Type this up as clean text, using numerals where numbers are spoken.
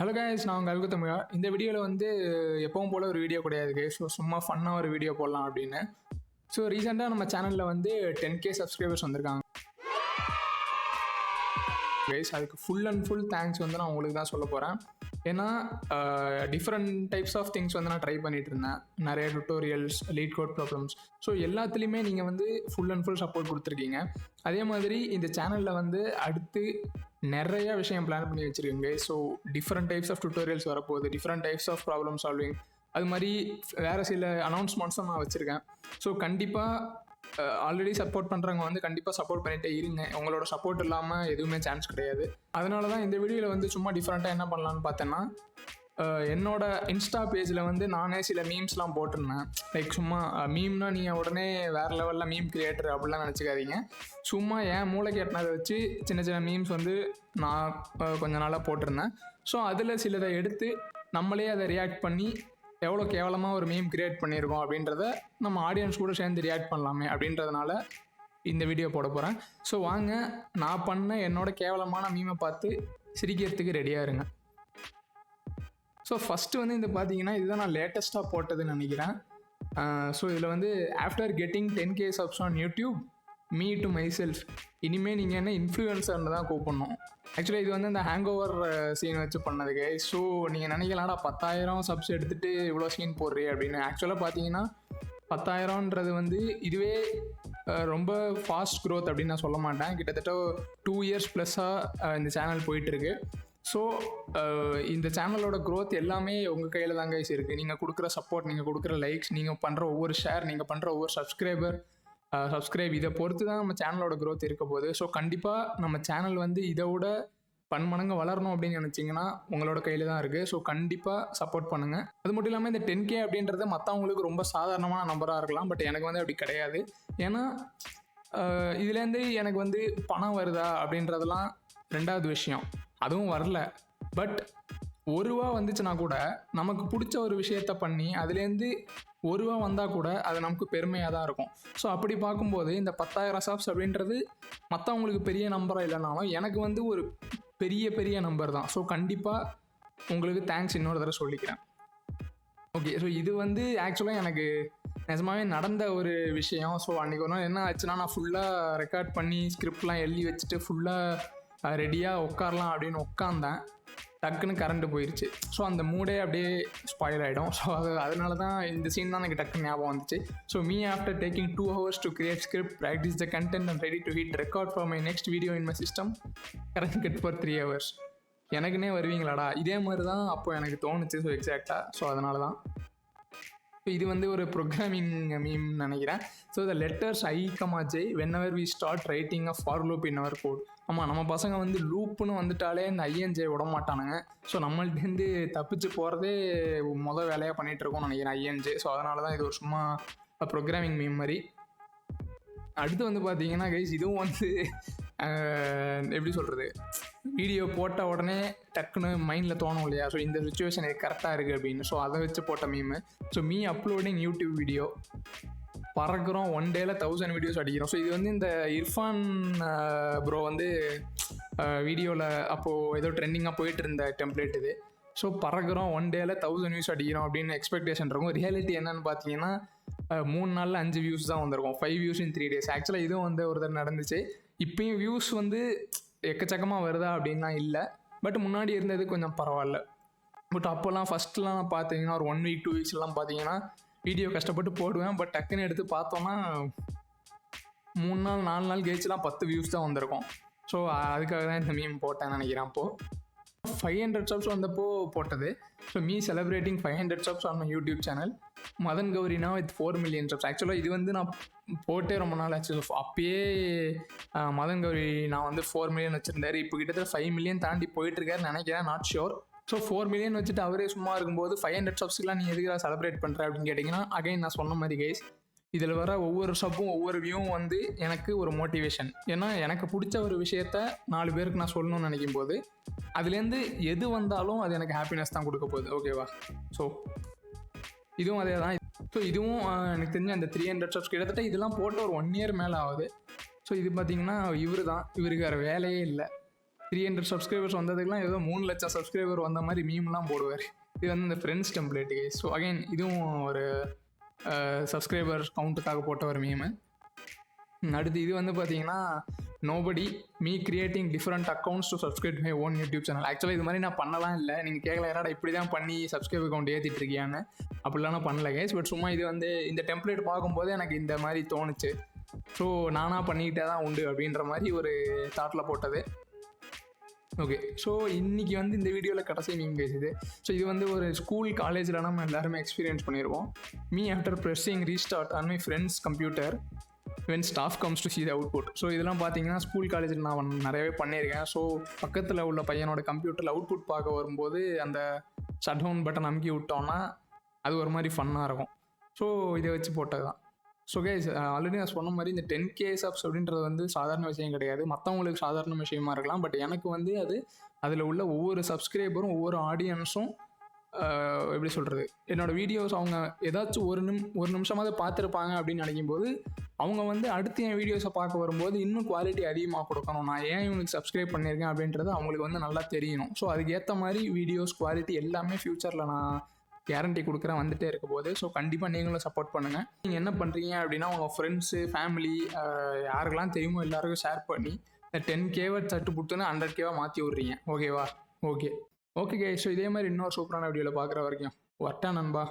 Hello guys, நான் உங்கள் Algo Tamizha. இந்த வீடியோவில் வந்து எப்பவும் போல் ஒரு வீடியோ கிடையாது. ஸோ சும்மா ஃபன்னாக ஒரு வீடியோ போடலாம் அப்படின்னு. ஸோ ரீசெண்டாக நம்ம சேனலில் வந்து 10K சப்ஸ்கிரைபர்ஸ் வந்திருக்காங்க கைஸ். அதுக்கு ஃபுல் அண்ட் ஃபுல் தேங்க்ஸ் வந்து நான் உங்களுக்கு தான் சொல்ல போகிறேன். ஏன்னா டிஃப்ரெண்ட் டைப்ஸ் ஆஃப் திங்ஸ் வந்து நான் ட்ரை பண்ணிட்டு இருந்தேன். நிறைய tutorials, LeetCode problems, so எல்லாத்துலேயுமே நீங்கள் வந்து ஃபுல் அண்ட் ஃபுல் சப்போர்ட் கொடுத்துருக்கீங்க. அதே மாதிரி இந்த சேனலில் வந்து அடுத்து நிறைய விஷயம் பிளான் பண்ணி வச்சுருக்கீங்க. So different types of tutorials வரப்போகுது, different types of problem solving, அது மாதிரி வேறு சில அனௌன்ஸ்மெண்ட்ஸும் நான் வச்சுருக்கேன். ஸோ கண்டிப்பாக ஆல்ரெடி சப்போர்ட் பண்ணுறவங்க வந்து கண்டிப்பாக சப்போர்ட் பண்ணிகிட்டே இருங்க. உங்களோட சப்போர்ட் இல்லாமல் எதுவுமே சான்ஸ் கிடையாது. அதனால தான் இந்த வீடியோவில் வந்து சும்மா டிஃப்ரெண்ட்டாக என்ன பண்ணலான்னு பார்த்தேன்னா, என்னோட இன்ஸ்டா பேஜில் வந்து நானே சில மீம்ஸ்லாம் போட்டிருந்தேன். லைக் சும்மா மீம்னா நீங்கள் உடனே வேறு லெவலில் மீம் கிரியேட்டர் அப்படிலாம் நினச்சிக்காதீங்க. சும்மா என் மூளைக்கு எட்டினதை வச்சு சின்ன சின்ன மீம்ஸ் வந்து நான் கொஞ்ச நாளாக போட்டிருந்தேன். ஸோ அதில் சிலதை எடுத்து நம்மளே அதை ரியாக்ட் பண்ணி எவ்வளோ கேவலமாக ஒரு மீம் கிரியேட் பண்ணியிருக்கோம் அப்படின்றத நம்ம ஆடியன்ஸ் கூட சேர்ந்து ரியாக்ட் பண்ணலாமே அப்படின்றதுனால இந்த வீடியோ போட போகிறேன். ஸோ வாங்க, நான் பண்ண என்னோட கேவலமான மீமை பார்த்து சிரிக்கிறதுக்கு ரெடியாக இருங்க. ஸோ ஃபஸ்ட்டு வந்து இந்த பார்த்தீங்கன்னா இதுதான் நான் லேட்டஸ்ட்டாக போட்டதுன்னு நினைக்கிறேன். ஸோ இதில் வந்து after getting 10K subs on YouTube, me to my self, இனிமேல் நீங்கள் என்ன இன்ஃப்ளூயன்சர்னு தான் கூப்பிடணும். ஆக்சுவலாக இது வந்து இந்த ஹேங் ஓவர் சீன் வச்சு பண்ணதுக்கு. ஸோ நீங்கள் நினைக்கலாம்டா 10,000 சப்ஸ் எடுத்துகிட்டு இவ்வளோ சீன் போடுறீ அப்படின்னு. ஆக்சுவலாக பார்த்தீங்கன்னா 10,000ன்றது வந்து இதுவே ரொம்ப ஃபாஸ்ட் க்ரோத் அப்படின்னு நான் சொல்ல மாட்டேன். கிட்டத்தட்ட 2 இயர்ஸ் ப்ளஸ்ஸாக இந்த சேனல் போயிட்டுருக்கு. ஸோ இந்த சேனலோட க்ரோத் எல்லாமே உங்கள் கையில் தாங்க இருக்குது. நீங்கள் கொடுக்குற சப்போர்ட், நீங்கள் கொடுக்குற லைக்ஸ், நீங்கள் பண்ணுற ஒவ்வொரு ஷேர், நீங்கள் பண்ணுற ஒவ்வொரு சப்ஸ்கிரைப், இதை பொறுத்து தான் நம்ம சேனலோட க்ரோத் இருக்க போகுது. ஸோ கண்டிப்பாக நம்ம சேனல் வந்து இதை விட பன்மடங்கு வளரணும் அப்படின்னு நினச்சிங்கன்னா உங்களோட கையில் தான் இருக்குது. ஸோ கண்டிப்பாக சப்போர்ட் பண்ணுங்கள். அது மட்டும் இல்லாமல் இந்த 10K அப்படின்றது மற்றவங்களுக்கு ரொம்ப சாதாரணமான நம்பராக இருக்கலாம், பட் எனக்கு வந்து அப்படி கிடையாது. ஏன்னா இதுலேருந்து எனக்கு வந்து பணம் வருதா அப்படின்றதெல்லாம் ரெண்டாவது விஷயம். அதுவும் வரல. பட் ₹1 வந்துச்சுன்னா கூட நமக்கு பிடிச்ச ஒரு விஷயத்த பண்ணி அதுலேருந்து ₹1 வந்தால் கூட அது நமக்கு பெருமையாக தான் இருக்கும். ஸோ அப்படி பார்க்கும்போது இந்த 10,000 சப்ஸ் அப்படின்றது மற்றவங்களுக்கு பெரிய நம்பராக இல்லைனாலும் எனக்கு வந்து ஒரு பெரிய நம்பர் தான். ஸோ கண்டிப்பாக உங்களுக்கு தேங்க்ஸ் இன்னொரு தடவை சொல்லிக்கிறேன். ஓகே, ஸோ இது வந்து ஆக்சுவலாக எனக்கு நிஜமாகவே நடந்த ஒரு விஷயம். ஸோ அன்றைக்கி ஒரு நாள் என்ன ஆச்சுன்னா, நான் ஃபுல்லாக ரெக்கார்ட் பண்ணி ஸ்கிரிப்ட்லாம் எழுதி வச்சுட்டு ஃபுல்லாக ரெடியாக உட்காரலாம் அப்படின்னு உட்காந்தேன். டக்குன்னு கரண்ட்டு போயிடுச்சு. ஸோ அந்த மூடே அப்படியே ஸ்பாயில் ஆகிடும். ஸோ அதனால தான் இந்த சீன் தான் எனக்கு டக்குன்னு ஞாபகம் வந்துச்சு. So me after taking 2 hours to create script, practice the content and ready to hit record for my next video in my system, current cut for 3 hours. எனக்குன்னே வருவீங்களாடா, இதே மாதிரி தான் அப்போ எனக்கு தோணுச்சு. ஸோ எக்ஸாக்டாக. ஸோ அதனால தான் இது வந்து ஒரு ப்ரோக்ராமிங் மீம் நினைக்கிறேன். So the letters I, J whenever we start writing a for loop in our code. ஆமாம், நம்ம பசங்க வந்து லூப்புன்னு வந்துட்டாலே இந்த INJ விட மாட்டானுங்க. ஸோ நம்மள்டேருந்து தப்பிச்சு போகிறதே மொதல் வேலையாக பண்ணிகிட்ருக்கோம்னு நினைக்கிறேன் INJ. ஸோ அதனால தான் இது ஒரு சும்மா ப்ரோக்ராமிங் மீம் மாதிரி. அடுத்து வந்து பார்த்தீங்கன்னா கைஸ், இதுவும் வந்து எப்படி சொல்கிறது, வீடியோ போட்ட உடனே டக்குன்னு மைண்டில் தோணும் இல்லையா, ஸோ இந்த சுச்சுவேஷன் இது கரெக்டாக இருக்குது அப்படின்னு. ஸோ அதை வச்சு போட்ட meme. So me uploading YouTube video, பறக்கிறோம் 1 டேல 1000 வீடியோஸ் அடிக்கிறோம். ஸோ இது வந்து இந்த இர்ஃபான் ப்ரோ வந்து வீடியோவில் அப்போது ஏதோ ட்ரெண்டிங்காக போயிட்டு இருந்த டெம்ப்ளேட் இது. ஸோ பறக்கிறோம் 1 டேல 1000 வியூஸ் அடிக்கிறோம் அப்படின்னு எக்ஸ்பெக்டேஷன் இருக்கும். ரியாலிட்டி என்னன்னு பார்த்தீங்கன்னா 3 நாளில் 5 வியூஸ் தான் வந்திருக்கும். 5 views in 3 days. ஆக்சுவலாக இதுவும் வந்து ஒரு தடவை நடந்துச்சு. இப்போயும் வியூஸ் வந்து எக்கச்சக்கமாக வருதா அப்படின்லாம் இல்லை, பட் முன்னாடி இருந்தது கொஞ்சம் பரவாயில்ல. பட் அப்போல்லாம் ஃபஸ்ட்லாம் பார்த்தீங்கன்னா ஒரு 1 week 2 weeksலாம் பார்த்தீங்கன்னா வீடியோ கஷ்டப்பட்டு போடுவேன். பட் டக்குன்னு எடுத்து பார்த்தோன்னா 3 நாள் 4 நாள் கழிச்சுலாம் 10 வியூஸ் தான் வந்திருக்கும். ஸோ அதுக்காக தான் இந்த மீம் போட்டேன்னு நினைக்கிறேன். அப்போது 500 சப்ஸ் வந்தப்போ போட்டது. So me celebrating 500 subs on my YouTube channel, Madan கௌரினா வித் 4 million சப்ஸ். ஆக்சுவலாக இது வந்து நான் போட்டே ரொம்ப நாள் ஆச்சு. அப்பயே மதன் கௌரி நான் வந்து 4 million வச்சுருந்தாரு. இப்போ கிட்டத்தட்ட 5 million தாண்டி போயிட்டுருக்காருன்னு நினைக்கிறேன், நாட் ஷியோர். ஸோ 4 million வச்சுட்டு அவரே சும்மா இருக்கும்போது 500 சப்ஸ்க்குலாம் நீ எதுக்காக செலிப்ரேட் பண்ணுற அப்படின்னு கேட்டிங்கன்னா, அகைன் நான் சொன்ன மாதிரி கைஸ், இதில் வர ஒவ்வொரு சப்பும் ஒவ்வொரு வியூவும் வந்து எனக்கு ஒரு மோட்டிவேஷன். ஏன்னா எனக்கு பிடிச்ச ஒரு விஷயத்த 4 பேருக்கு நான் சொல்லணும்னு நினைக்கும் போது அதுலேருந்து எது வந்தாலும் அது எனக்கு ஹாப்பினஸ் தான் கொடுக்க போகுது. ஓகேவா? ஸோ இதுவும் அதே தான். ஸோ இதுவும் எனக்கு தெரிஞ்ச அந்த 300 சப்ஸ் கிட்டத்தட்ட இதெல்லாம் போட்டு ஒரு 1 year மேலே ஆகுது. ஸோ இது பார்த்திங்கன்னா இவருக்கு வேறு வேலையே இல்லை. 300 சப்ஸ்கிரைபர்ஸ் வந்ததுக்கெலாம் ஏதோ 3 லட்சம் சப்ஸ்கிரைபர் வந்த மாதிரி மீம்லாம் போடுவார். இது வந்து இந்த friends template guys. So again இதுவும் ஒரு சப்ஸ்கிரைபர் கவுண்ட்டுக்காக போட்ட ஒரு மீமு. அடுத்து இது வந்து பார்த்தீங்கன்னா nobody me creating different accounts to subscribe my own YouTube channel. ஆக்சுவலாக இது மாதிரி நான் பண்ணலாம் இல்லை. நீங்கள் கேட்கல என்னடா இப்படி தான் பண்ணி சப்ஸ்கிரைபர் அக்கௌண்ட் ஏற்றிட்டு இருக்கியான்னு. அப்படிலாம் நான் பண்ணல கைஸ். பட் சும்மா இது வந்து இந்த டெம்ப்ளேட் பார்க்கும்போது எனக்கு இந்த மாதிரி தோணுச்சு. ஸோ நானாக பண்ணிக்கிட்டே தான் உண்டு அப்படின்ற மாதிரி ஒரு தாட்டில் போட்டது. ஓகே, ஸோ இன்றைக்கி வந்து இந்த வீடியோவில் கடைசி மீம் பேசுது. ஸோ இது வந்து ஒரு ஸ்கூல் காலேஜில் நம்ம எல்லாருமே எக்ஸ்பீரியன்ஸ் பண்ணியிருப்போம். Me after pressing restart on my friends computer when staff comes to see the output. So இதெல்லாம் பார்த்தீங்கன்னா ஸ்கூல் காலேஜில் நான் நிறையவே பண்ணியிருக்கேன். ஸோ பக்கத்தில் உள்ள பையனோட கம்ப்யூட்டரில் அவுட்புட் பார்க்க வரும்போது அந்த ஷட் டவுன் பட்டன் அமுக்கி விட்டோன்னா அது ஒரு மாதிரி ஃபன்னாக இருக்கும். ஸோ இதை வச்சு போட்டது தான். ஸோ கைஸ் ஆல்ரெடி நான் சொன்ன மாதிரி இந்த 10K சப்ஸ் அப்படின்றது வந்து சாதாரண விஷயம் கிடையாது. மற்றவங்களுக்கு சாதாரண விஷயமா இருக்கலாம். பட் எனக்கு வந்து அதில் உள்ள ஒவ்வொரு சப்ஸ்கிரைபரும் ஒவ்வொரு ஆடியன்ஸும் எப்படி சொல்கிறது, என்னோடய வீடியோஸ் அவங்க ஏதாச்சும் ஒரு நிமிஷமாவது பார்த்துருப்பாங்க அப்படின்னு நினைக்கும் போது அவங்க வந்து அடுத்து என் வீடியோஸை பார்க்க வரும்போது இன்னும் குவாலிட்டி அதிகமாக கொடுக்கணும். நான் ஏன் இவனுக்கு சப்ஸ்கிரைப் பண்ணியிருக்கேன் அப்படின்றது அவங்களுக்கு வந்து நல்லா தெரியணும். ஸோ அதுக்கேற்ற மாதிரி வீடியோஸ் குவாலிட்டி எல்லாமே ஃப்யூச்சரில் நான் கேரண்டி கொடுக்குறேன் வந்துகிட்டே இருக்க போது. ஸோ கண்டிப்பாக நீங்களும் சப்போர்ட் பண்ணுங்கள். நீங்கள் என்ன பண்ணுறீங்க அப்படின்னா உங்கள் ஃப்ரெண்ட்ஸு ஃபேமிலி யாருக்கெல்லாம் தெரியுமோ எல்லாருக்கும் ஷேர் பண்ணி இந்த 10Kவை சட்டு புட்டுன்னு 100Kவை மாற்றி விட்றீங்க. ஓகேவா? ஓகே ஸோ இதே மாதிரி இன்னொரு சூப்பரான வீடியோவில் பார்க்குற வரைக்கும் வரட்டா நண்பா.